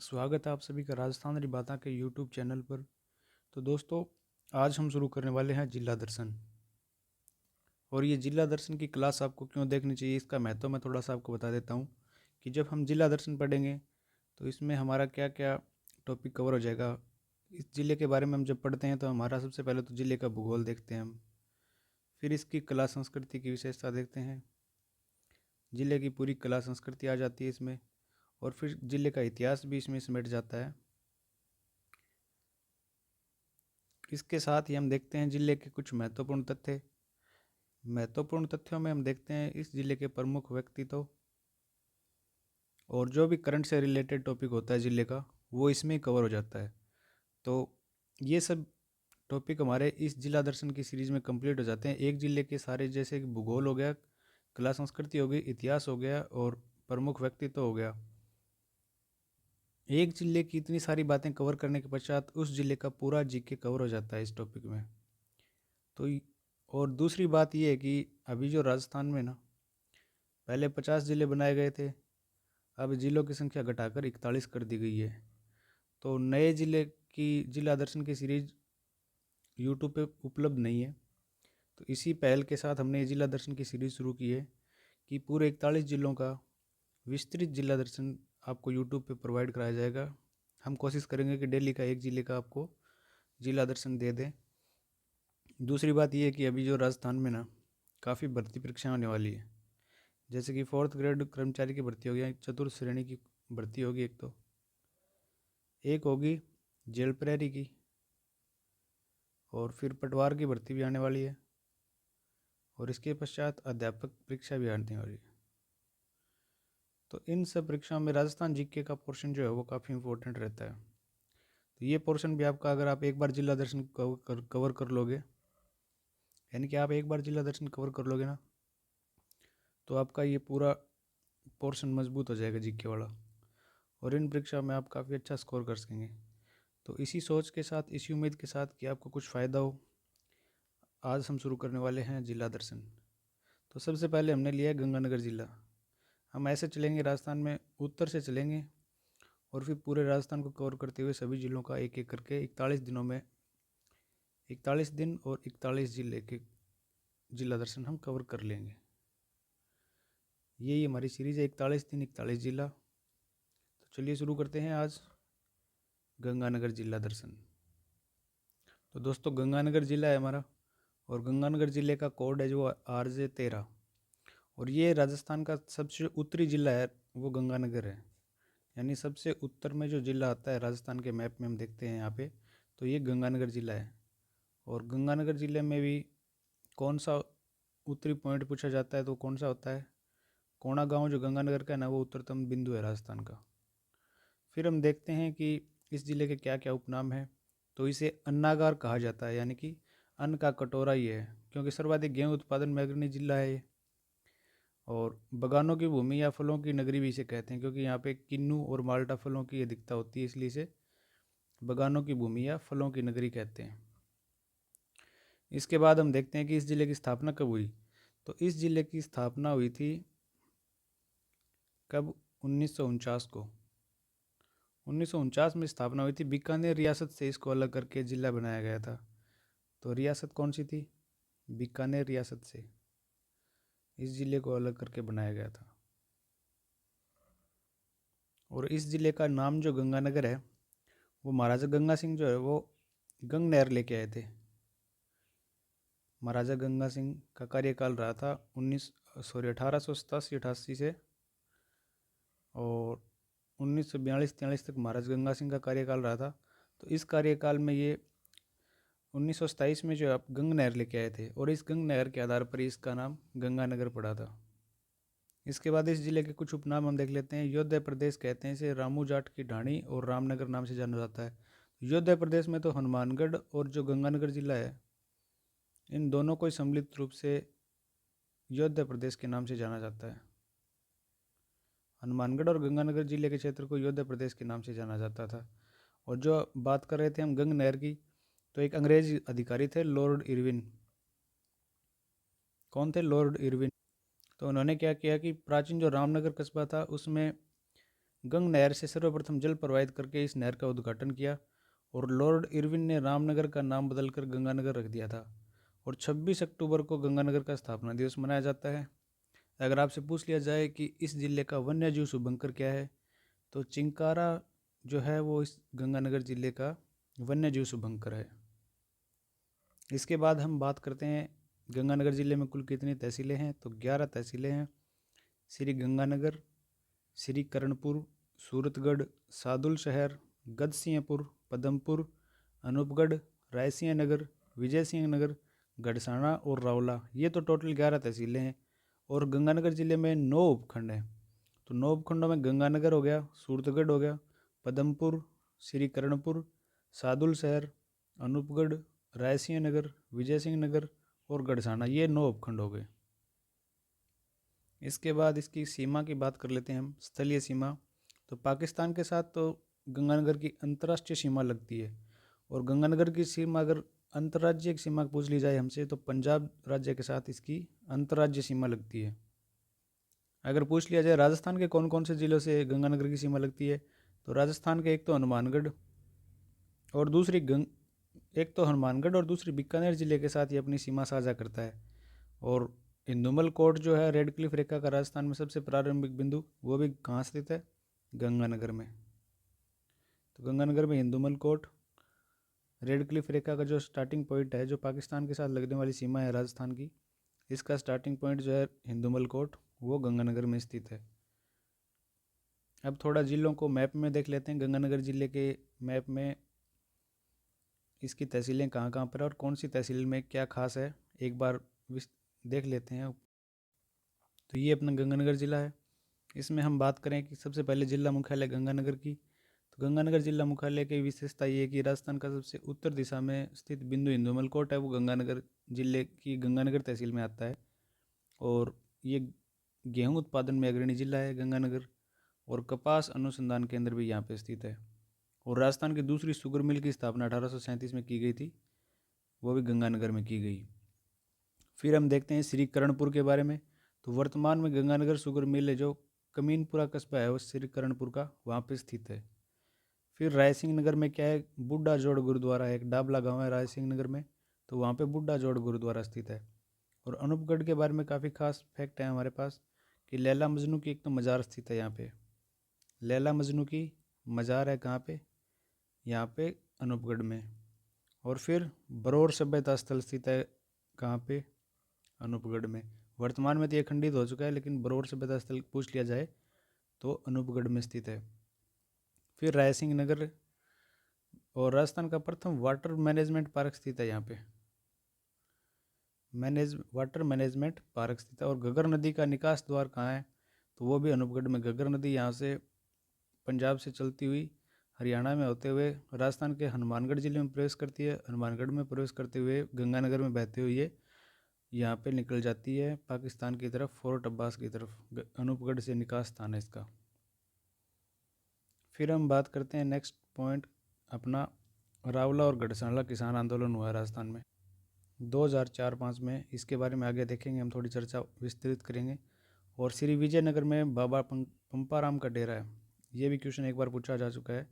स्वागत है आप सभी का राजस्थानी बातें के यूट्यूब चैनल पर। तो दोस्तों, आज हम शुरू करने वाले हैं जिला दर्शन। और ये जिला दर्शन की क्लास आपको क्यों देखनी चाहिए, इसका महत्व मैं थोड़ा सा आपको बता देता हूँ कि जब हम जिला दर्शन पढ़ेंगे तो इसमें हमारा क्या क्या टॉपिक कवर हो जाएगा। इस ज़िले के बारे में हम जब पढ़ते हैं तो हमारा सबसे पहले तो ज़िले का भूगोल देखते हैं हम, फिर इसकी कला संस्कृति की विशेषता देखते हैं, ज़िले की पूरी कला संस्कृति आ जाती है इसमें, और फिर ज़िले का इतिहास भी इसमें समेट जाता है। इसके साथ ही हम देखते हैं ज़िले के कुछ महत्वपूर्ण तथ्य। महत्वपूर्ण तथ्यों में हम देखते हैं इस ज़िले के प्रमुख व्यक्तित्व और जो भी करंट से रिलेटेड टॉपिक होता है ज़िले का, वो इसमें ही कवर हो जाता है। तो ये सब टॉपिक हमारे इस जिला दर्शन की सीरीज़ में कंप्लीट हो जाते हैं। एक ज़िले के सारे, जैसे कि भूगोल हो गया, कला संस्कृति हो गई, इतिहास हो गया और प्रमुख व्यक्तित्व हो गया। एक ज़िले की इतनी सारी बातें कवर करने के पश्चात उस ज़िले का पूरा जीके कवर हो जाता है इस टॉपिक में। तो और दूसरी बात ये है कि अभी जो राजस्थान में ना, पहले 50 ज़िले बनाए गए थे, अब ज़िलों की संख्या घटाकर 41 कर दी गई है। तो नए ज़िले की जिला दर्शन की सीरीज यूट्यूब पे उपलब्ध नहीं है। तो इसी पहल के साथ हमने जिला दर्शन की सीरीज़ शुरू की है कि पूरे 41 ज़िलों का विस्तृत जिला दर्शन आपको यूट्यूब पे प्रोवाइड कराया जाएगा। हम कोशिश करेंगे कि डेली का एक ज़िले का आपको जिला दर्शन दे दें। दूसरी बात यह है कि अभी जो राजस्थान में ना काफ़ी भर्ती परीक्षाएं होने वाली है, जैसे कि 4th ग्रेड कर्मचारी की भर्ती होगी, चतुर्थ श्रेणी की भर्ती होगी, एक होगी जेल प्रहरी की, और फिर पटवार की भर्ती भी आने वाली है, और इसके पश्चात अध्यापक परीक्षा भी आने वाली है। तो इन सब परीक्षाओं में राजस्थान जीके का पोर्शन जो है वो काफ़ी इंपॉर्टेंट रहता है। तो ये पोर्शन भी आपका, अगर आप एक बार जिला दर्शन कवर कर लोगे, यानी कि आप एक बार जिला दर्शन कवर कर लोगे ना, तो आपका ये पूरा पोर्शन मजबूत हो जाएगा जीके वाला, और इन परीक्षा में आप काफ़ी अच्छा स्कोर कर सकेंगे। तो इसी सोच के साथ, इसी उम्मीद के साथ कि आपको कुछ फ़ायदा हो, आज हम शुरू करने वाले हैं जिला दर्शन। तो सबसे पहले हमने लिया है गंगानगर ज़िला। हम ऐसे चलेंगे राजस्थान में, उत्तर से चलेंगे और फिर पूरे राजस्थान को कवर करते हुए सभी ज़िलों का एक एक करके 41 दिनों में, 41 दिन और 41 ज़िले के जिला दर्शन हम कवर कर लेंगे। यही हमारी सीरीज़ है, 41 दिन 41 ज़िला। तो चलिए शुरू करते हैं आज गंगानगर जिला दर्शन। तो दोस्तों, गंगानगर ज़िला है हमारा, और गंगानगर ज़िले का कोड है जो RJ13, और ये राजस्थान का सबसे उत्तरी ज़िला है, वो गंगानगर है। यानी सबसे उत्तर में जो ज़िला आता है राजस्थान के मैप में हम देखते हैं यहाँ पे, तो ये गंगानगर ज़िला है। और गंगानगर ज़िले में भी कौन सा उत्तरी पॉइंट पूछा जाता है तो कौन सा होता है, कोणा गांव जो गंगानगर का है ना, वो उत्तरतम बिंदु है राजस्थान का। फिर हम देखते हैं कि इस ज़िले के क्या क्या उपनाम हैं। तो इसे अन्नागार कहा जाता है, यानी कि अन्न का कटोरा ये है, क्योंकि सर्वाधिक गेहूँ उत्पादन में अग्रणी जिला है ये। और बगानों की भूमि या फलों की नगरी भी इसे कहते हैं, क्योंकि यहाँ पे किन्नू और माल्टा फलों की अधिकता होती है, इसलिए इसे बगानों की भूमि या फलों की नगरी कहते हैं। इसके बाद हम देखते हैं कि इस ज़िले की स्थापना कब हुई। तो इस ज़िले की स्थापना हुई थी कब, 1949 को। 1949 में स्थापना हुई थी। बीकानेर रियासत से इसको अलग करके ज़िला बनाया गया था। तो रियासत कौन सी थी, बीकानेर रियासत से इस ज़िले को अलग करके बनाया गया था। और इस ज़िले का नाम जो गंगानगर है, वो महाराजा गंगा सिंह जो है वो गंग नहर लेके आए थे। महाराजा गंगा सिंह का कार्यकाल रहा था 1887-88 से, और 1942-43 तक महाराजा गंगा सिंह का कार्यकाल रहा था। तो इस कार्यकाल में ये 1927 में जो आप गंग नहर लेके आए थे, और इस गंग नहर के आधार पर इसका नाम गंगानगर पड़ा था। इसके बाद इस जिले के कुछ उपनाम हम देख लेते हैं। योध्या प्रदेश कहते हैं इसे, रामू जाट की ढाणी और रामनगर नाम से जाना जाता है। योध्या प्रदेश में तो हनुमानगढ़ और जो गंगानगर जिला है, इन दोनों को सम्मिलित रूप से योध्या प्रदेश के नाम से जाना जाता है। हनुमानगढ़ और गंगानगर जिले के क्षेत्र को योध्या प्रदेश के नाम से जाना जाता था। और जो बात कर रहे थे हम गंग नहर की, तो एक अंग्रेज अधिकारी थे, लॉर्ड इरविन। कौन थे लॉर्ड इरविन? तो उन्होंने क्या किया कि प्राचीन जो रामनगर कस्बा था उसमें गंग नहर से सर्वप्रथम जल प्रवाहित करके इस नहर का उद्घाटन किया और लॉर्ड इरविन ने रामनगर का नाम बदलकर गंगानगर रख दिया था। और 26 अक्टूबर को गंगानगर का स्थापना दिवस मनाया जाता है। अगर आपसे पूछ लिया जाए कि इस जिले का वन्यजीव शुभंकर क्या है, तो चिंकारा जो है वो इस गंगानगर जिले का वन्यजीव शुभंकर है। इसके बाद हम बात करते हैं गंगानगर जिले में कुल कितनी तहसीलें हैं, तो 11 तहसीलें हैं। श्री गंगानगर, श्री करणपुर, सूरतगढ़, सादुल शहर, गजसिंहपुर, पदमपुर, अनूपगढ़, रायसिंह नगर, विजय सिंह नगर, गड़साना और रावला, ये तो टोटल 11 तहसीलें हैं। और गंगानगर जिले में 9 उपखंड हैं। तो 9 उपखंडों में गंगानगर हो गया, सूरतगढ़ हो गया, पदमपुर, श्री करणपुर, सादुल शहर, अनूपगढ़, रायसिंह नगर, विजय सिंह नगर और गड़साना, ये 9 उपखंड हो गए। इसके बाद इसकी सीमा की बात कर लेते हैं हम। स्थलीय सीमा, तो पाकिस्तान के साथ तो गंगानगर की अंतर्राष्ट्रीय सीमा लगती है। और गंगानगर की सीमा अगर अंतर्राज्यिक सीमा पूछ ली जाए हमसे, तो पंजाब राज्य के साथ इसकी अंतर्राज्यीय सीमा लगती है। अगर पूछ लिया जाए राजस्थान के कौन कौन से ज़िलों से गंगानगर की सीमा लगती है, तो राजस्थान के एक तो हनुमानगढ़ और दूसरी बीकानेर ज़िले के साथ ये अपनी सीमा साझा करता है। और इंदुमल कोट जो है रेड क्लिफ रेखा का राजस्थान में सबसे प्रारंभिक बिंदु, वो भी कहाँ स्थित है, गंगानगर में। तो गंगानगर में इंदुमल कोट, रेड क्लिफ रेखा का जो स्टार्टिंग पॉइंट है, जो पाकिस्तान के साथ लगने वाली सीमा है राजस्थान की, इसका स्टार्टिंग पॉइंट जो है इंदुमल कोट, वो गंगानगर में स्थित है। अब थोड़ा जिलों को मैप में देख लेते हैं। गंगानगर जिले के मैप में इसकी तहसीलें कहाँ कहाँ पर है और कौन सी तहसील में क्या खास है, एक बार देख लेते हैं। तो ये अपना गंगानगर ज़िला है। इसमें हम बात करें कि सबसे पहले जिला मुख्यालय गंगानगर की, तो गंगानगर जिला मुख्यालय की विशेषता ये है कि राजस्थान का सबसे उत्तर दिशा में स्थित बिंदु इंदुमल कोट है, वो गंगानगर जिले की गंगानगर तहसील में आता है। और ये गेहूं उत्पादन में अग्रणी जिला है गंगानगर, और कपास अनुसंधान केंद्र भी यहाँ पे स्थित है। और राजस्थान की दूसरी शुगर मिल की स्थापना 1837 में की गई थी, वो भी गंगानगर में की गई। फिर हम देखते हैं श्री करणपुर के बारे में। तो वर्तमान में गंगानगर शुगर मिल है जो कमीनपुरा कस्बा है वो श्री करणपुर का, वहाँ पे स्थित है। फिर रायसिंह नगर में क्या है, बुढ़ा जोड़ गुरुद्वारा है, एक डाबला गांव है रायसिंह नगर में, तो वहाँ पे बुढ़ा जोड़ गुरुद्वारा स्थित है। और अनूपगढ़ के बारे में काफ़ी खास फैक्ट है हमारे पास कि लैला मजनू की एक तो मज़ार स्थित है यहाँ पे। लैला मजनू की मज़ार है कहाँ पे, यहाँ पे अनूपगढ़ में। और फिर बरौर सभ्यता स्थल स्थित है कहाँ पे, अनूपगढ़ में। वर्तमान में तो ये खंडित हो चुका है, लेकिन बरौर सभ्यता स्थल पूछ लिया जाए तो अनूपगढ़ में स्थित है। फिर रायसिंह नगर और राजस्थान का प्रथम वाटर मैनेजमेंट पार्क स्थित है यहाँ पे, वाटर मैनेजमेंट पार्क स्थित है। और घग्गर नदी का निकास द्वार कहाँ है, तो वो भी अनूपगढ़ में। घग्गर नदी यहाँ से पंजाब से चलती हुई हरियाणा में होते हुए राजस्थान के हनुमानगढ़ जिले में प्रवेश करती है, हनुमानगढ़ में प्रवेश करते हुए गंगानगर में बहते हुए यहाँ पे निकल जाती है पाकिस्तान की तरफ, फोर्ट अब्बास की तरफ। अनूपगढ़ से निकास स्थान है इसका। फिर हम बात करते हैं नेक्स्ट पॉइंट अपना, रावला और गढ़साला किसान आंदोलन हुआ राजस्थान में 2004-05 में। इसके बारे में आगे देखेंगे, हम थोड़ी चर्चा विस्तृत करेंगे। और श्री विजयनगर में बाबा पंपाराम का डेरा है, ये भी क्वेश्चन एक बार पूछा जा चुका है।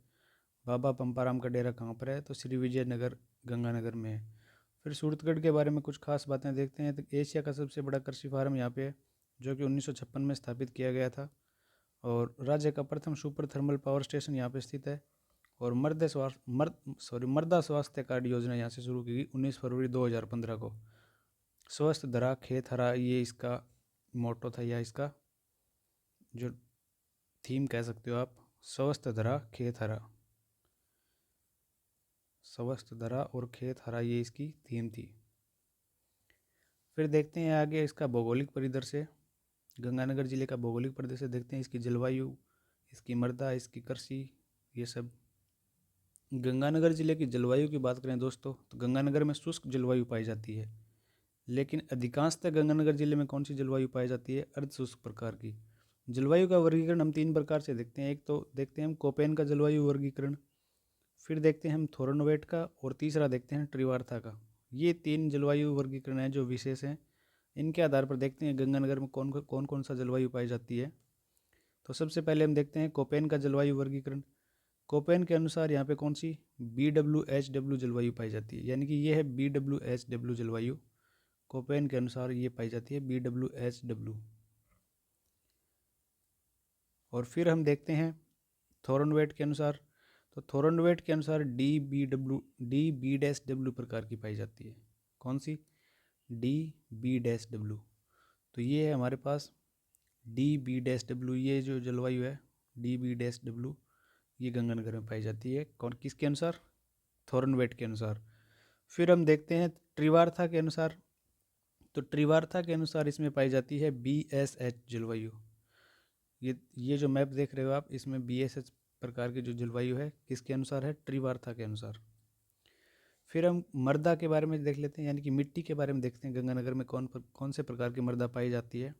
बाबा पंपाराम का डेरा कहाँ पर है, तो श्री विजयनगर गंगानगर में है। फिर सूरतगढ़ के बारे में कुछ खास बातें देखते हैं। तो एशिया का सबसे बड़ा कृषि फार्म यहाँ पे है, जो कि 1956 में स्थापित किया गया था। और राज्य का प्रथम सुपर थर्मल पावर स्टेशन यहाँ पे स्थित है। और मृदा स्वास्थ्य कार्ड योजना यहाँ से शुरू की गई 19 फरवरी 2015 को। स्वस्थ धरा खेत हरा, ये इसका मोटो था, या इसका जो थीम कह सकते हो आप, स्वस्थ धरा खेत हरा, स्वस्थ धरा और खेत हरा, ये इसकी थीम थी। फिर देखते हैं आगे इसका भौगोलिक परिदृश्य, गंगानगर जिले का भौगोलिक परिदृश्य देखते हैं। इसकी जलवायु, इसकी मृदा, इसकी कृषि, ये सब। गंगानगर जिले की जलवायु की बात करें दोस्तों, तो गंगानगर में शुष्क जलवायु पाई जाती है। लेकिन अधिकांशतः गंगानगर जिले में कौन सी जलवायु पाई जाती है, अर्ध शुष्क प्रकार की। जलवायु का वर्गीकरण हम 3 प्रकार से देखते हैं। एक तो देखते हैं हम कोपेन का जलवायु वर्गीकरण, फिर देखते हैं हम थोरनवेट का, और तीसरा देखते हैं ट्रिवार्था का। ये 3 जलवायु वर्गीकरण हैं जो विशेष हैं। इनके आधार पर देखते हैं गंगानगर में कौन कौन सा जलवायु पाई जाती है। तो सबसे पहले हम देखते हैं कोपेन का जलवायु वर्गीकरण। कोपेन के अनुसार यहाँ पे कौन सी BWHW जलवायु पाई जाती है, यानी कि ये है BWHW जलवायु। कोपेन के अनुसार ये पाई जाती है BWHW। और फिर हम देखते हैं थॉर्नवेट के अनुसार। तो थॉर्नवेट के अनुसार DB-W प्रकार की पाई जाती है। कौन सी? DB-W। तो ये है हमारे पास DB-W, ये जो जलवायु है DB-W, ये गंगानगर में पाई जाती है। कौन, किसके अनुसार? थॉर्नवेट के अनुसार। फिर हम देखते हैं त्रिवार्था के अनुसार। तो त्रिवार्था के अनुसार इसमें पाई जाती है BSH जलवायु। ये जो मैप देख रहे हो आप, इसमें BSH प्रकार की जो जलवायु है किसके अनुसार है? त्रिवार्था के अनुसार। फिर हम मृदा के बारे में देख लेते हैं, यानी कि मिट्टी के बारे में देखते हैं गंगानगर में कौन से प्रकार की मृदा पाई जाती है।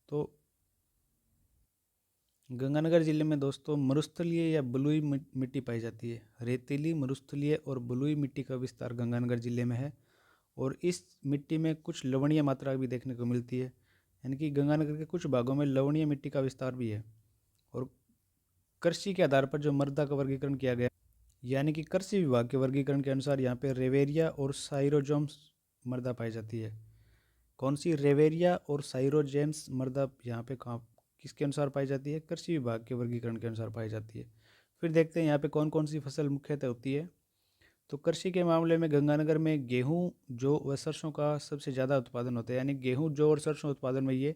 तो गंगानगर जिले में दोस्तों मरुस्थलीय या बलुई मिट्टी पाई जाती है। रेतीली, मरुस्थलीय और बलुई मिट्टी का विस्तार गंगानगर जिले में है। और इस मिट्टी में कुछ लवणीय मात्रा भी देखने को मिलती है, यानी कि गंगानगर के कुछ भागों में लवणीय मिट्टी का विस्तार भी है। और कृषि के आधार पर जो मृदा का वर्गीकरण किया गया, यानी कि कृषि विभाग के वर्गीकरण के अनुसार यहाँ पे रेवेरिया और साइरोजोम्स मृदा पाई जाती है। कौन सी? रेवेरिया और साइरोजेम्स मृदा यहाँ पे कहाँ, किसके अनुसार पाई जाती है? कृषि विभाग के वर्गीकरण के अनुसार पाई जाती है। फिर देखते हैं यहाँ पे कौन कौन सी फसल मुख्यतः होती है। तो कृषि के मामले में गंगानगर में गेहूं, जौ व सरसों का सबसे ज़्यादा उत्पादन होता है, यानी गेहूं, जौ और सरसों उत्पादन में ये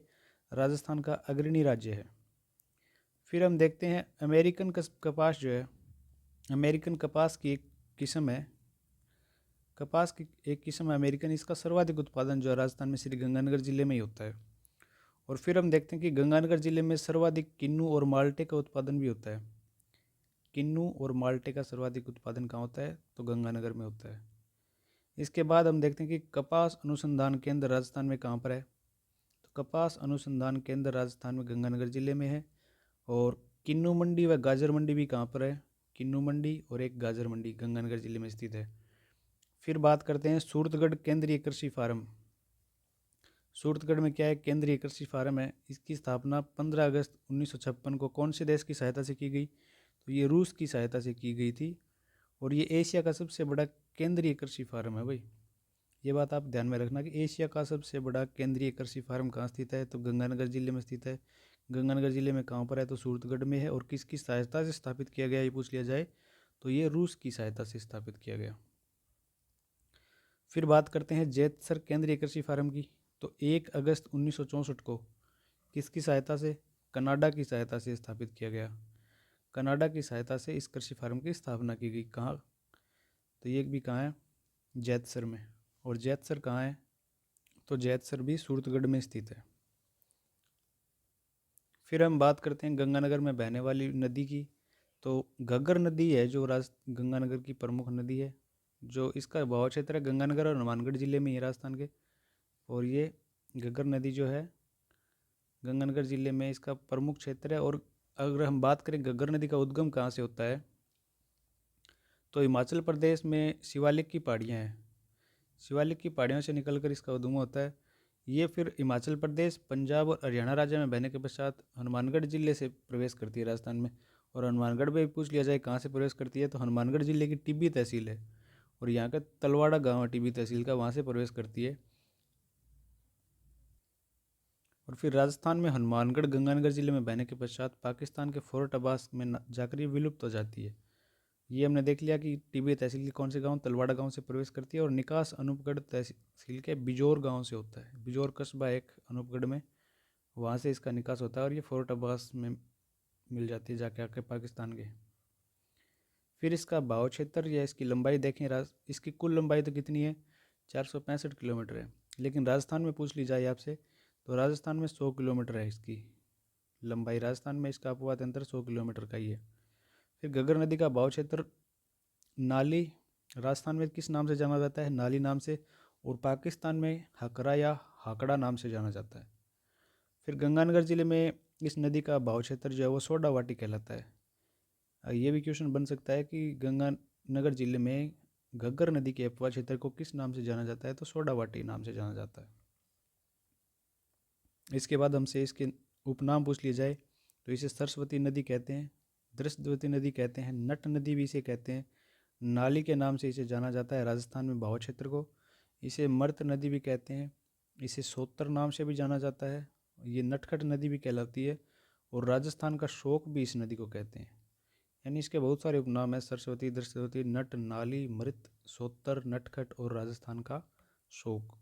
राजस्थान का अग्रणी राज्य है। फिर हम देखते हैं अमेरिकन कपास जो है, अमेरिकन कपास की एक किस्म है, कपास की एक किस्म है अमेरिकन, इसका सर्वाधिक उत्पादन जो है राजस्थान में श्री गंगानगर जिले में ही होता है। और फिर हम देखते हैं कि गंगानगर जिले में सर्वाधिक किन्नू और माल्टे का उत्पादन भी होता है। किन्नू और माल्टे का सर्वाधिक उत्पादन कहाँ होता है? तो गंगानगर में होता है। इसके बाद हम देखते हैं कि कपास अनुसंधान केंद्र राजस्थान में कहाँ पर है। तो कपास अनुसंधान केंद्र राजस्थान में गंगानगर जिले में है। और किन्नू मंडी व गाजर मंडी भी कहाँ पर है? किन्नू मंडी और एक गाजर मंडी गंगानगर जिले में स्थित है। फिर बात करते हैं सूरतगढ़ केंद्रीय कृषि फार्म। सूरतगढ़ में क्या है? केंद्रीय कृषि फार्म है। इसकी स्थापना 15 अगस्त 1956 को कौन से देश की सहायता से की गई? तो ये रूस की सहायता से की गई थी। और ये एशिया का सबसे बड़ा केंद्रीय कृषि फार्म है भाई। ये बात आप ध्यान में रखना कि एशिया का सबसे बड़ा केंद्रीय कृषि फार्म कहाँ स्थित है? तो गंगानगर जिले में स्थित है। गंगानगर जिले में कहाँ पर है? तो सूरतगढ़ में है। और किसकी सहायता से स्थापित किया गया, ये पूछ लिया जाए तो ये रूस की सहायता से स्थापित किया गया। फिर बात करते हैं जैतसर केंद्रीय कृषि फार्म की। तो 1 अगस्त 1964 को किसकी सहायता से? कनाडा की सहायता से स्थापित किया गया। कनाडा की सहायता से इस कृषि फार्म की स्थापना की गई। कहाँ? तो ये भी कहाँ है? जैतसर में। और जैतसर कहाँ है? तो जैतसर भी सूरतगढ़ में स्थित है। फिर हम बात करते हैं गंगानगर में बहने वाली नदी की। तो घग्गर नदी है जो गंगानगर की प्रमुख नदी है, जो इसका बहाव क्षेत्र है गंगानगर और हनुमानगढ़ जिले में है राजस्थान के। और ये घग्गर नदी जो है गंगानगर जिले में इसका प्रमुख क्षेत्र है। और अगर हम बात करें घग्गर नदी का उद्गम कहाँ से होता है, तो हिमाचल प्रदेश में शिवालिक की पहाड़ियाँ हैं। शिवालिक की पहाड़ियों से निकलकर इसका उद्गम होता है। ये फिर हिमाचल प्रदेश, पंजाब और हरियाणा राज्य में बहने के पश्चात हनुमानगढ़ जिले से प्रवेश करती है राजस्थान में। और हनुमानगढ़ में पूछ लिया जाए कहाँ से प्रवेश करती है, तो हनुमानगढ़ जिले की टिब्बी तहसील है और यहाँ का तलवाड़ा गाँव है टिब्बी तहसील का, वहाँ से प्रवेश करती है। और फिर राजस्थान में हनुमानगढ़ गंगानगर जिले में बहने के पश्चात पाकिस्तान के फोर्ट अब्बास में जाकर ये विलुप्त हो जाती है। ये हमने देख लिया कि टिब्बी तहसील के कौन से गांव, तलवाड़ा गांव से प्रवेश करती है। और निकास अनूपगढ़ तहसील के बिजोर गांव से होता है। बिजोर कस्बा एक अनूपगढ़ में, वहाँ से इसका निकास होता है और ये फोर्ट अब्बास में मिल जाती है जाके आके पाकिस्तान के। फिर इसका भाव क्षेत्र या इसकी लंबाई देखें, इसकी कुल लंबाई तो कितनी है? 465 किलोमीटर है। लेकिन राजस्थान में पूछ ली जाए आपसे, तो राजस्थान में 100 किलोमीटर है इसकी लंबाई। राजस्थान में इसका अपवाद अंतर 100 किलोमीटर का ही है। फिर घग्गर नदी का भाव क्षेत्र नाली राजस्थान में किस नाम से जाना जाता है? नाली नाम से। और पाकिस्तान में हकरा या हाकड़ा नाम से जाना जाता है। फिर गंगानगर जिले में इस नदी का भाव क्षेत्र जो है वो सोडावाटी कहलाता है। ये भी क्वेश्चन बन सकता है कि गंगानगर जिले में घग्गर नदी के अपवाद क्षेत्र को किस नाम से जाना जाता है? तो सोडावाटी नाम से जाना जाता है। इसके बाद हमसे इसके उपनाम पूछ लिए जाए, तो इसे सरस्वती नदी कहते हैं, दृष्टवती नदी कहते हैं, नट नदी भी इसे कहते हैं, नाली के नाम से इसे जाना जाता है राजस्थान में भाव क्षेत्र को। इसे मर्त नदी भी कहते हैं, इसे सोतर नाम से भी जाना जाता है, ये नटखट नदी भी कहलाती है, और राजस्थान का शोक भी इस नदी को कहते हैं। यानी इसके बहुत सारे उपनाम हैं, सरस्वती, दृष्टवती, नट, नाली, मृत, सोतर, नटखट और राजस्थान का शोक।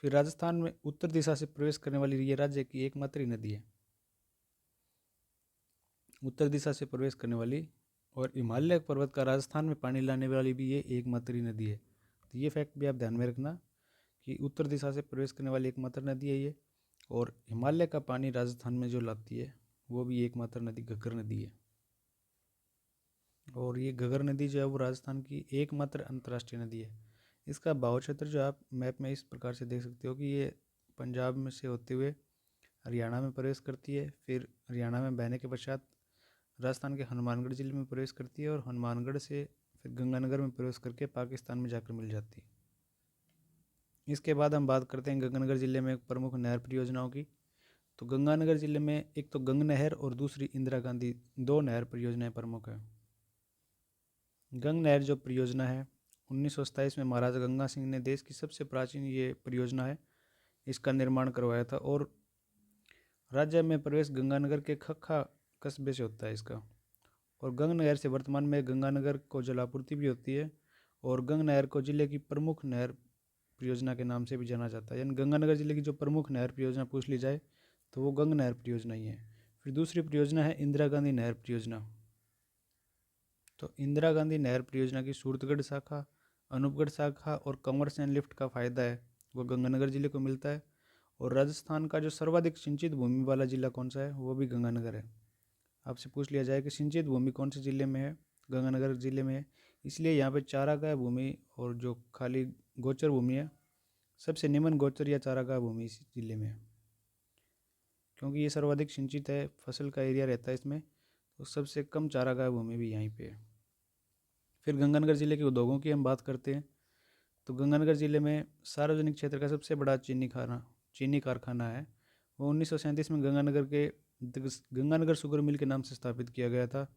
फिर राजस्थान में उत्तर दिशा से प्रवेश करने वाली ये राज्य की एकमात्र ही नदी है, उत्तर दिशा से प्रवेश करने वाली, और हिमालय पर्वत का राजस्थान में पानी लाने वाली भी ये एकमात्र ही नदी है। तो ये फैक्ट भी आप ध्यान में रखना कि उत्तर दिशा से प्रवेश करने वाली एकमात्र नदी है ये, और हिमालय का पानी राजस्थान में जो लाती है वो भी एकमात्र नदी घग्गर नदी है। और ये घग्गर नदी जो है वो राजस्थान की एकमात्र अंतर्राष्ट्रीय नदी है। इसका बहाव क्षेत्र जो आप मैप में इस प्रकार से देख सकते हो कि ये पंजाब में से होते हुए हरियाणा में प्रवेश करती है, फिर हरियाणा में बहने के पश्चात राजस्थान के हनुमानगढ़ जिले में प्रवेश करती है, और हनुमानगढ़ से फिर गंगानगर में प्रवेश करके पाकिस्तान में जाकर मिल जाती है। इसके बाद हम बात करते हैं गंगानगर जिले में प्रमुख नहर परियोजनाओं की। तो गंगानगर जिले में एक तो गंग नहर और दूसरी इंदिरा गांधी, दो नहर परियोजनाएं प्रमुख है। गंग नहर जो परियोजना है 1927 में महाराजा गंगा सिंह ने, देश की सबसे प्राचीन ये परियोजना है, इसका निर्माण करवाया था, और राज्य में प्रवेश गंगानगर के खखा कस्बे से होता है इसका। और गंग नहर से वर्तमान में गंगानगर को जलापूर्ति भी होती है, और गंग नहर को जिले की प्रमुख नहर परियोजना के नाम से भी जाना जाता है। यानी गंगानगर जिले की जो प्रमुख नहर परियोजना पूछ ली जाए तो वो गंग नहर परियोजना ही है। फिर दूसरी परियोजना है इंदिरा गांधी नहर परियोजना। तो इंदिरा गांधी नहर परियोजना की सूरतगढ़ शाखा, अनूपगढ़ शाखा और कमर्शियल लिफ्ट का फायदा है वो गंगानगर जिले को मिलता है। और राजस्थान का जो सर्वाधिक सिंचित भूमि वाला जिला कौन सा है, वो भी गंगानगर है। आपसे पूछ लिया जाए कि सिंचित भूमि कौन से जिले में है, गंगानगर जिले में है, इसलिए यहाँ पे चारागाह भूमि और जो खाली गोचर भूमि है, सबसे निम्न गोचर या चारागाह भूमि इस जिले में है, क्योंकि ये सर्वाधिक सिंचित है, फसल का एरिया रहता है इसमें, तो सबसे कम चारागाह भूमि भी यहीं पे है। फिर गंगानगर जिले के उद्योगों की हम बात करते हैं। तो गंगानगर जिले में सार्वजनिक क्षेत्र का सबसे बड़ा चीनी कारखाना है, वो 1937 में गंगानगर शुगर मिल के नाम से स्थापित किया गया था।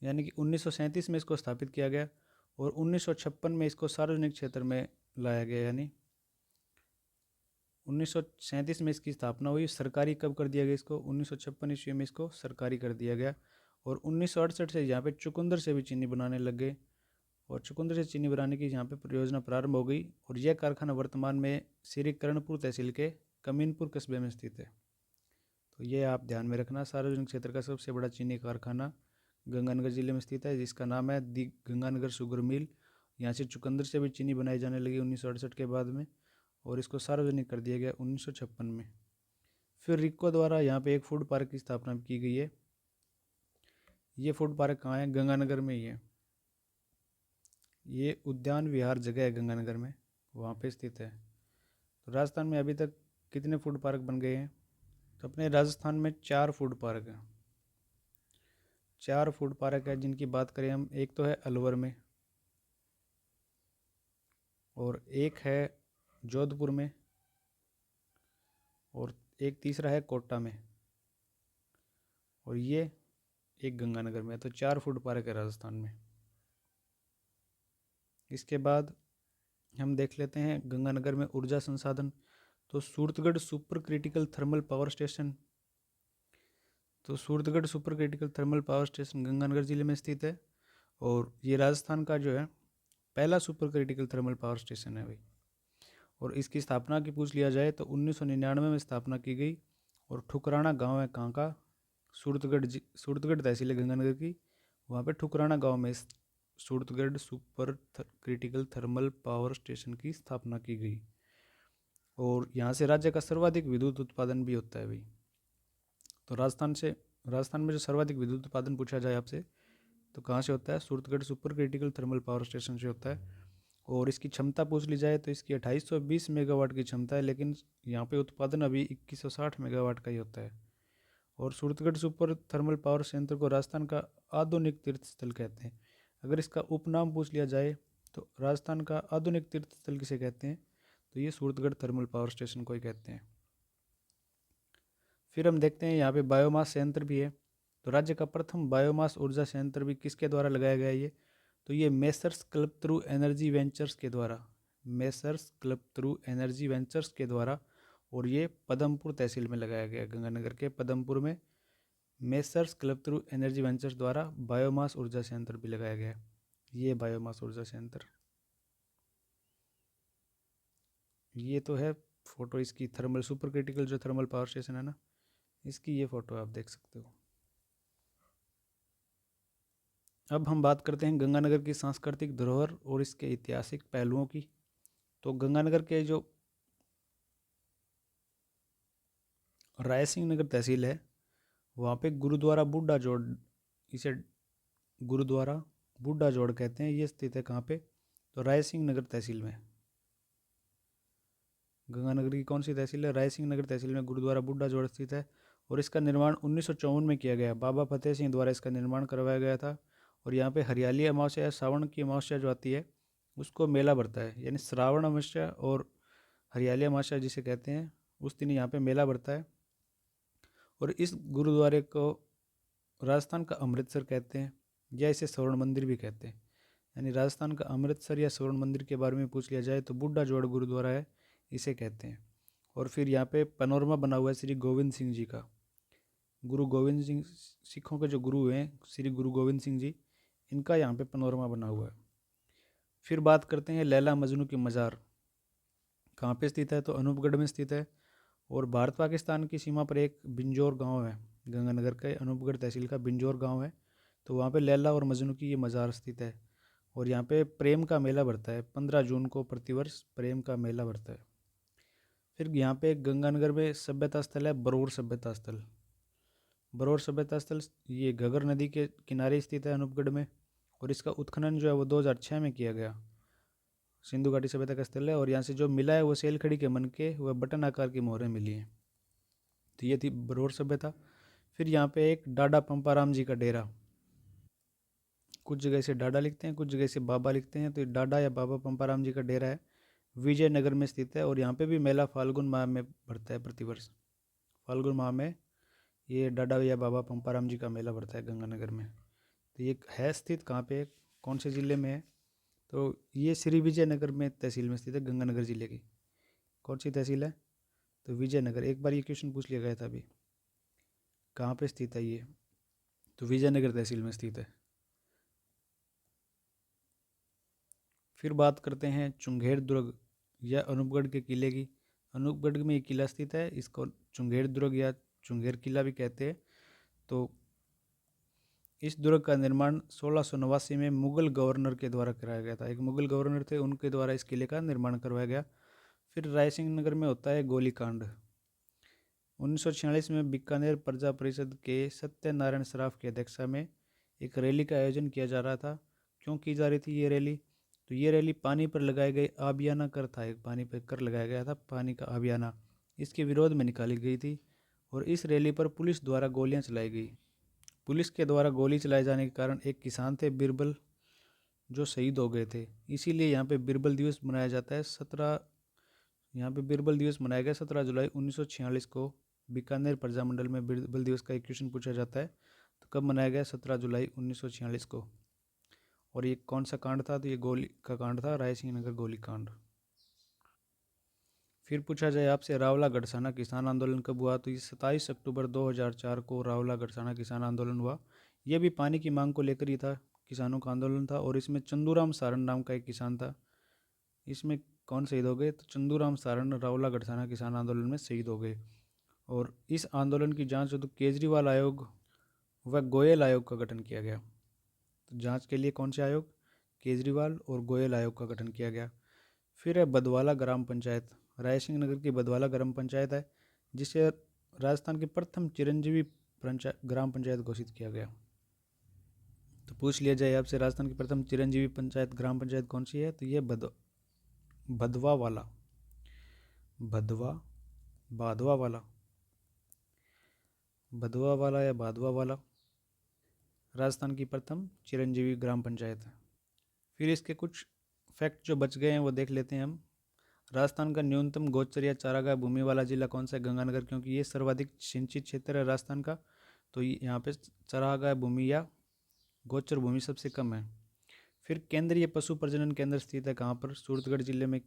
यानी कि 1937 में इसको स्थापित किया गया, और 1956 में इसको सार्वजनिक क्षेत्र में लाया गया। यानी 1937 में इसकी स्थापना हुई, सरकारी कब कर दिया गया इसको, 1956 ईस्वी में इसको सरकारी कर दिया गया। और 1968 से यहाँ पे चुकंदर से भी चीनी बनाने लग गए, और चुकंदर से चीनी बनाने की यहाँ पे परियोजना प्रारंभ हो गई। और यह कारखाना वर्तमान में श्री करणपुर तहसील के कमीनपुर कस्बे में स्थित है। तो ये आप ध्यान में रखना, सार्वजनिक क्षेत्र का सबसे बड़ा चीनी कारखाना गंगानगर जिले में स्थित है, जिसका नाम है दी गंगानगर शुगर मिल। यहाँ से चुकंदर से भी चीनी बनाई जाने लगी 1968 के बाद में, और इसको सार्वजनिक कर दिया गया 1956 में। फिर रिको द्वारा यहाँ पे एक फूड पार्क की स्थापना की गई है। ये फूड पार्क कहाँ है, गंगानगर में ही है। ये उद्यान विहार जगह है गंगानगर में, वहाँ पे स्थित है। तो राजस्थान में अभी तक कितने फूड पार्क बन गए हैं, तो अपने राजस्थान में 4 फूड पार्क हैं। 4 फूड पार्क है जिनकी बात करें हम, एक तो है अलवर में, और एक है जोधपुर में, और एक तीसरा है कोटा में, और ये एक गंगानगर में। तो 4 फूड पार्क है राजस्थान में। इसके बाद हम देख लेते हैं गंगानगर में ऊर्जा संसाधन। तो Suratgarh super critical thermal power station, तो Suratgarh super critical thermal power station Ganganagar जिले में स्थित है, और ये राजस्थान का जो है पहला super critical thermal power station है भाई। और इसकी स्थापना की पूछ लिया जाए तो 1999 में स्थापना की गई, और ठुकराना गांव है कहाँ का, सूरतगढ़ तहसील है गंगानगर की, वहाँ पे ठुकराना गांव में Suratgarh super critical thermal power station की स्थापना की गई। और यहाँ से राज्य का सर्वाधिक विद्युत उत्पादन भी होता है भाई। तो राजस्थान में जो सर्वाधिक विद्युत उत्पादन पूछा जाए आपसे तो कहाँ से होता है, Suratgarh super critical thermal power station से होता है। और इसकी क्षमता पूछ ली जाए तो इसकी 2820 मेगावाट की क्षमता है, लेकिन यहाँ पे उत्पादन अभी 2160 मेगावाट का ही होता है। और सूरतगढ़ सुपर थर्मल पावर संयंत्र को राजस्थान का आधुनिक तीर्थ स्थल कहते हैं। अगर इसका उपनाम पूछ लिया जाए तो राजस्थान का आधुनिक तीर्थ स्थल किसे कहते हैं, तो ये सूरतगढ़ थर्मल पावर स्टेशन को ही कहते हैं। फिर हम देखते हैं यहाँ पे बायोमास संयंत्र भी है। तो राज्य का प्रथम बायोमास ऊर्जा संयंत्र भी किसके द्वारा लगाया गया है ये? तो ये मेसर्स कल्पतरु एनर्जी वेंचर्स के द्वारा, मेसर्स कल्पतरु एनर्जी वेंचर्स के द्वारा, और ये पदमपुर तहसील में लगाया गया, गंगानगर के पदमपुर में मेसर्स कल्पतरु एनर्जी वेंचर्स द्वारा बायोमास ऊर्जा संयंत्र भी लगाया गया है। ये बायोमास ऊर्जा संयंत्र, ये तो है फोटो इसकी, थर्मल सुपर क्रिटिकल जो थर्मल पावर स्टेशन है ना, इसकी ये फोटो आप देख सकते हो। अब हम बात करते हैं गंगानगर की सांस्कृतिक धरोहर और इसके ऐतिहासिक पहलुओं की। तो गंगानगर के जो रायसिंह नगर तहसील है, वहाँ पे गुरुद्वारा बूढ़ा जोड़, इसे गुरुद्वारा बूढ़ा जोड़ कहते हैं, ये स्थित है कहाँ पे? तो रायसिंह नगर तहसील में। गंगानगर की कौन सी तहसील है? रायसिंह नगर तहसील में गुरुद्वारा बूढ़ा जोड़ स्थित है, और इसका निर्माण 1954 में किया गया। बाबा फतेह सिंह द्वारा इसका निर्माण करवाया गया था। और यहाँ पे हरियाली अमावस्या या सावन की अमावस्या जो आती है उसको मेला भरता है, यानी श्रावण अमावस्या और हरियाली अमावस्या जिसे कहते हैं, उस दिन यहाँ पे मेला भरता है। और इस गुरुद्वारे को राजस्थान का अमृतसर कहते हैं, या इसे स्वर्ण मंदिर भी कहते हैं। यानी राजस्थान का अमृतसर या स्वर्ण मंदिर के बारे में पूछ लिया जाए तो बूढ़ा जोड़ गुरुद्वारा है, इसे कहते हैं। और फिर यहाँ पे पनोरमा बना हुआ है श्री गोविंद सिंह जी का, गुरु गोविंद सिंह, सिखों के जो गुरु हैं श्री गुरु गोविंद सिंह जी, इनका यहाँ पे पनोरमा बना हुआ है। फिर बात करते हैं लैला मजनू की मज़ार कहाँ पे स्थित है? तो अनूपगढ़ में स्थित है। और भारत पाकिस्तान की सीमा पर एक बिंजौर गांव है, गंगानगर के अनूपगढ़ तहसील का बिंजौर गांव है, तो वहाँ पे लैला और मजनू की ये मज़ार स्थित है। और यहाँ पे प्रेम का मेला भरता है, 15 जून को प्रतिवर्ष प्रेम का मेला भरता है। फिर यहाँ पे गंगानगर में सभ्यता स्थल है बरौर सभ्यता स्थल। बरौर सभ्यता स्थल ये घगर नदी के किनारे स्थित है अनूपगढ़ में, और इसका उत्खनन जो है वो 2006 में किया गया। सिंधु घाटी सभ्यता का स्थल है, और यहाँ से जो मिला है वो सेलखड़ी के मन के वह बटन आकार की मोहरें मिली हैं। तो ये थी बरौर सभ्यता। फिर यहाँ पे एक डाडा पंपाराम जी का डेरा, कुछ जगह से डाडा लिखते हैं, कुछ जगह से बाबा लिखते हैं, तो ये डाडा या बाबा पंपाराम जी का डेरा है, विजयनगर में स्थित है। और यहाँ पे भी मेला फाल्गुन माह में भरता है प्रतिवर्ष। फाल्गुन माह में ये डाडा या बाबा पंपाराम जी का मेला भरता है गंगानगर में। तो ये है स्थित कहाँ पे, कौन से ज़िले में है? तो ये श्री विजयनगर में तहसील में स्थित है, गंगानगर जिले की। कौन सी तहसील है? तो विजयनगर। एक बार ये क्वेश्चन पूछ लिया गया था अभी, कहाँ पे स्थित है ये? तो विजयनगर तहसील में स्थित है। फिर बात करते हैं चुंगेड़ दुर्ग या अनूपगढ़ के किले की। अनूपगढ़ में एक किला स्थित है, इसको चुंगेड़ दुर्ग या चुंगेर किला भी कहते हैं। तो इस दुर्ग का निर्माण 1689 में मुगल गवर्नर के द्वारा कराया गया था। एक मुगल गवर्नर थे, उनके द्वारा इस किले का निर्माण करवाया गया। फिर रायसिंह नगर में होता है गोलीकांड। 1946 में बीकानेर प्रजा परिषद के सत्यनारायण सराफ की अध्यक्षता में एक रैली का आयोजन किया जा रहा था। क्यों की जा रही थी ये रैली? तो ये रैली पानी पर लगाए गए आबियाना कर था, एक पानी पर कर लगाया गया था, पानी का आबियाना, इसके विरोध में निकाली गई थी। और इस रैली पर पुलिस द्वारा गोलियां चलाई गई। पुलिस के द्वारा गोली चलाए जाने के कारण एक किसान थे बिरबल, जो शहीद हो गए थे। इसीलिए यहाँ पे बिरबल दिवस मनाया जाता है। यहाँ पे बिरबल दिवस मनाया गया 17 जुलाई 1946 को। बीकानेर प्रजामंडल में बिरबल दिवस का एक क्वेश्चन पूछा जाता है, तो कब मनाया गया? 17 जुलाई 1946 को। और ये कौन सा कांड था? तो ये गोली का कांड था, रायसिंह नगर गोली कांड। फिर पूछा जाए आपसे रावला गढ़साना किसान आंदोलन कब हुआ? तो ये 27 अक्टूबर 2004 को रावला गढ़साना किसान आंदोलन हुआ। ये भी पानी की मांग को लेकर ही था, किसानों का आंदोलन था। और इसमें चंदूराम सारण नाम का एक किसान था। इसमें कौन शहीद हो गए? तो चंदूराम सारण रावला गढ़साना किसान आंदोलन में शहीद हो गए। और इस आंदोलन की जांच हेतु केजरीवाल आयोग व गोयल आयोग का गठन किया गया। तो जांच के लिए कौन से आयोग? केजरीवाल और गोयल आयोग का गठन किया गया। फिर है बदवाला ग्राम पंचायत। रायसिंह नगर की बदवाला ग्राम पंचायत है, जिसे राजस्थान की प्रथम चिरंजीवी ग्राम पंचायत घोषित किया गया। तो पूछ लिया जाए आपसे राजस्थान की प्रथम चिरंजीवी पंचायत ग्राम पंचायत कौन सी है? तो ये भदवा वाला, भदवा, बाधवा वाला, भदवा वाला या बाधवा वाला राजस्थान की प्रथम चिरंजीवी ग्राम पंचायत है। फिर इसके कुछ फैक्ट जो बच गए हैं वो देख लेते हैं हम। राजस्थान का न्यूनतम गोचर या चारागाह भूमि वाला जिला कौन सा है? गंगानगर, क्योंकि ये सर्वाधिक सिंचित क्षेत्र है राजस्थान का, तो यहाँ पे चारागाह भूमि या गोचर भूमि सबसे कम है। फिर केंद्रीय पशु प्रजनन केंद्र स्थित है कहाँ पर? सूरतगढ़ जिले में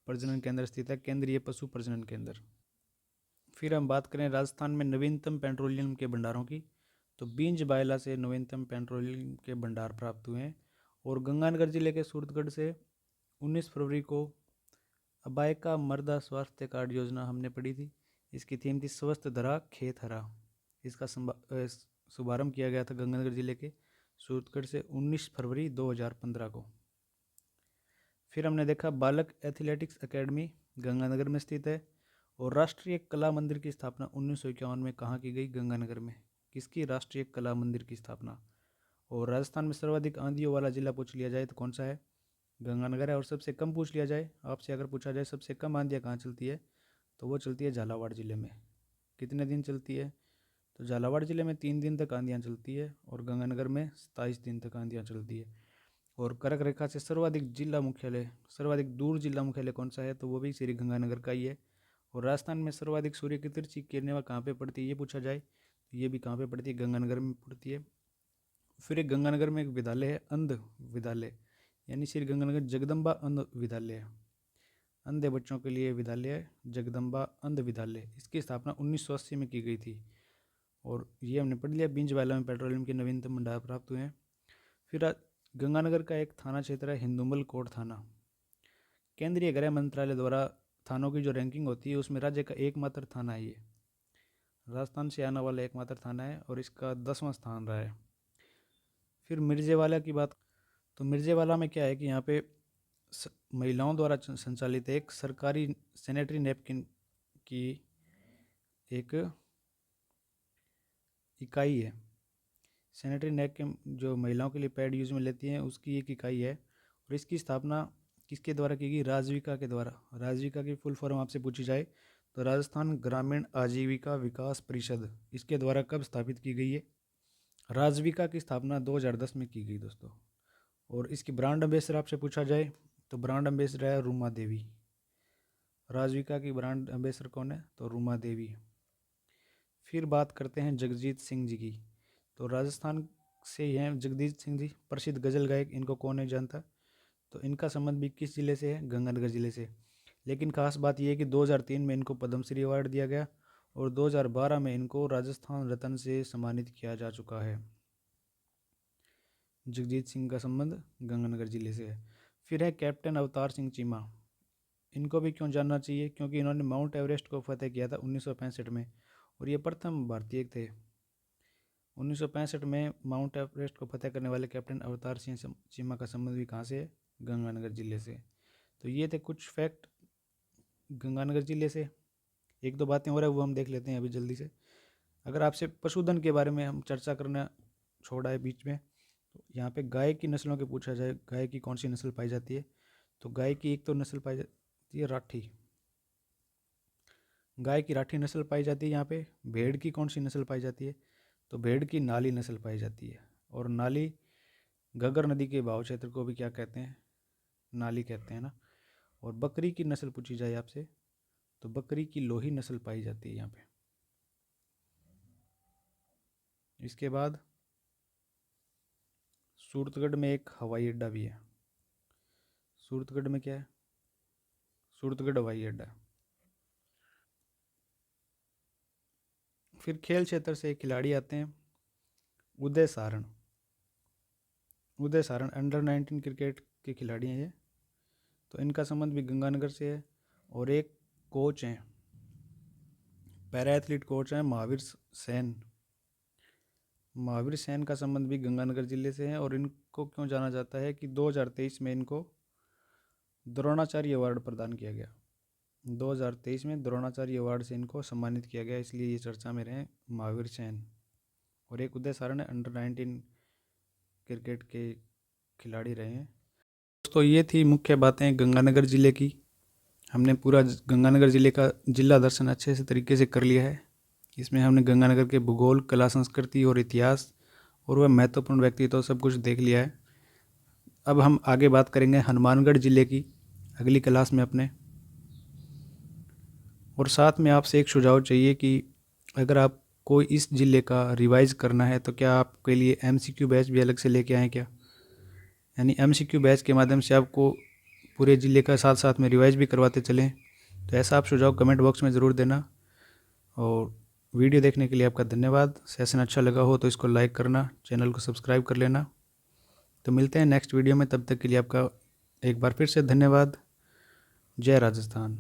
प्रजनन केंद्र स्थित है, केंद्रीय पशु प्रजनन केंद्र। फिर हम बात करें राजस्थान में नवीनतम पेट्रोलियम के भंडारों की, तो बींज बायला से नवीनतम पेट्रोलियम के भंडार प्राप्त हुए हैं। और गंगानगर जिले के सूरतगढ़ से 19 फरवरी को अबायका मृदा स्वास्थ्य कार्ड योजना हमने पढ़ी थी। इसकी थीम थी स्वस्थ धरा खेत हरा। इसका शुभारंभ किया गया था गंगानगर जिले के सूरतगढ़ से 19 फरवरी 2015 को। फिर हमने देखा बालक एथलेटिक्स एकेडमी गंगानगर में स्थित है। और राष्ट्रीय कला मंदिर की स्थापना 1951 में कहाँ की गई? गंगानगर में। किसकी? राष्ट्रीय कला मंदिर की स्थापना। और राजस्थान में सर्वाधिक आंधियों वाला जिला पूछ लिया जाए तो कौन सा है? गंगानगर है। और सबसे कम पूछ लिया जाए आपसे, अगर पूछा जाए सबसे कम आंधियाँ कहाँ चलती है, तो वो चलती है झालावाड़ जिले में। कितने दिन चलती है? तो झालावाड़ जिले में 3 दिन तक आंधियाँ चलती है और गंगानगर में 27 दिन तक आंधियाँ चलती है। और कर्क रेखा से सर्वाधिक दूर जिला मुख्यालय कौन सा है? तो वो भी श्री गंगानगर का ही है। और राजस्थान में सर्वाधिक सूर्य की तिरछी किरणें कहाँ पे पड़ती है, ये पूछा जाए तो ये भी कहाँ पे पड़ती है? गंगानगर में पड़ती है। फिर एक गंगानगर में एक विद्यालय है, अंध विद्यालय, यानी श्री गंगानगर जगदम्बा अंध विद्यालय है। अंधे बच्चों के लिए विद्यालय है जगदम्बा अंध विद्यालय। इसकी स्थापना 1980 में की गई थी। और ये हमने पढ़ लिया। बींज बायला में पेट्रोलियम के नवीनतम भंडार प्राप्त हुए हैं। फिर गंगानगर का एक थाना क्षेत्र है हिंदुमल कोट थाना। केंद्रीय गृह मंत्रालय द्वारा थानों की जो रैंकिंग होती है उसमें राज्य का एकमात्र थाना है ये। राजस्थान से आने वाला एकमात्र थाना है और इसका 10वां स्थान रहा है। फिर मिर्जेवाला की बात, तो मिर्जेवाला में क्या है कि यहाँ पे महिलाओं द्वारा संचालित एक सरकारी सैनिटरी नैपकिन की एक इकाई है। सैनिटरी नैपकिन जो महिलाओं के लिए पैड यूज में लेती हैं उसकी एक इकाई है। और इसकी स्थापना किसके द्वारा की गई? राजविका के द्वारा। राजविका की फुल फॉर्म आपसे पूछी जाए तो राजस्थान ग्रामीण आजीविका विकास परिषद, इसके द्वारा कब स्थापित की गई है? राजविका की स्थापना 2010 में की गई दोस्तों। और इसकी ब्रांड एम्बेसडर आपसे पूछा जाए तो ब्रांड एम्बेसडर है रूमा देवी। राजविका की ब्रांड एम्बेसडर कौन है? तो रूमा देवी। फिर बात करते हैं जगजीत सिंह जी की, तो राजस्थान से ही हैं जगजीत सिंह जी, प्रसिद्ध गज़ल गायक। इनको कौन नहीं जानता? तो इनका संबंध भी किस जिले से है? गंगानगर जिले से। लेकिन खास बात यह है कि 2003 में इनको पद्मश्री अवार्ड दिया गया और 2012 में इनको राजस्थान रत्न से सम्मानित किया जा चुका है। जगजीत सिंह का संबंध गंगानगर जिले से है। फिर है कैप्टन अवतार सिंह चीमा। इनको भी क्यों जानना चाहिए? क्योंकि इन्होंने माउंट एवरेस्ट को फतेह किया था 1965 में और ये प्रथम भारतीय थे। 1965 में माउंट एवरेस्ट को फतेह करने वाले कैप्टन अवतार सिंह चीमा का संबंध भी कहाँ से है? गंगानगर जिले से। तो ये थे कुछ फैक्ट गंगानगर जिले से। एक दो बातें हो रहा है वो हम देख लेते हैं अभी जल्दी से। अगर आपसे पशुधन के बारे में हम चर्चा करना छोड़ा है बीच में, तो यहाँ पे गाय की नस्लों के पूछा जाए, गाय की कौन सी नस्ल पाई जाती है? तो गाय की एक तो नस्ल पाई जाती है राठी, गाय की राठी नस्ल पाई जाती है यहाँ पे। भेड़ की कौन सी नस्ल पाई जाती है? तो भेड़ की नाली नस्ल पाई जाती है। और नाली घग्गर नदी के बहाव क्षेत्र को भी क्या कहते हैं? नाली कहते हैं ना। और बकरी की नस्ल पूछी जाए आपसे तो बकरी की लोही नस्ल पाई जाती है यहाँ पे। इसके बाद सूरतगढ़ में एक हवाई अड्डा भी है। सूरतगढ़ में क्या है? सूरतगढ़ हवाई अड्डा। फिर खेल क्षेत्र से एक खिलाड़ी आते हैं, उदय सारण। उदय सारण अंडर-19 क्रिकेट के खिलाड़ी हैं ये। तो इनका संबंध भी गंगानगर से है। और एक कोच हैं, पैरा एथलीट कोच हैं महावीर सेन। महावीर सेन का संबंध भी गंगानगर जिले से है। और इनको क्यों जाना जाता है कि 2023 में इनको द्रोणाचार्य अवार्ड प्रदान किया गया। 2023 में द्रोणाचार्य अवार्ड से इनको सम्मानित किया गया, इसलिए ये चर्चा में रहे महावीर सेन। और एक उदय सारण अंडर-19 क्रिकेट के खिलाड़ी रहे हैं। दोस्तों ये थी मुख्य बातें गंगानगर ज़िले की। हमने पूरा गंगानगर ज़िले का जिला दर्शन अच्छे से तरीके से कर लिया है। इसमें हमने गंगानगर के भूगोल, कला, संस्कृति और इतिहास और वह महत्वपूर्ण व्यक्तित्व सब कुछ देख लिया है। अब हम आगे बात करेंगे हनुमानगढ़ ज़िले की अगली क्लास में अपने। और साथ में आपसे एक सुझाव चाहिए कि अगर आपको इस ज़िले का रिवाइज़ करना है तो क्या आपके लिए MCQ बैच भी अलग से लेके आएँ क्या, यानी MCQ बैच के माध्यम से आपको पूरे ज़िले का साथ साथ में रिवाइज़ भी करवाते चलें। तो ऐसा आप सुझाव कमेंट बॉक्स में ज़रूर देना। और वीडियो देखने के लिए आपका धन्यवाद। सेशन अच्छा लगा हो तो इसको लाइक करना, चैनल को सब्सक्राइब कर लेना। तो मिलते हैं नेक्स्ट वीडियो में, तब तक के लिए आपका एक बार फिर से धन्यवाद। जय राजस्थान।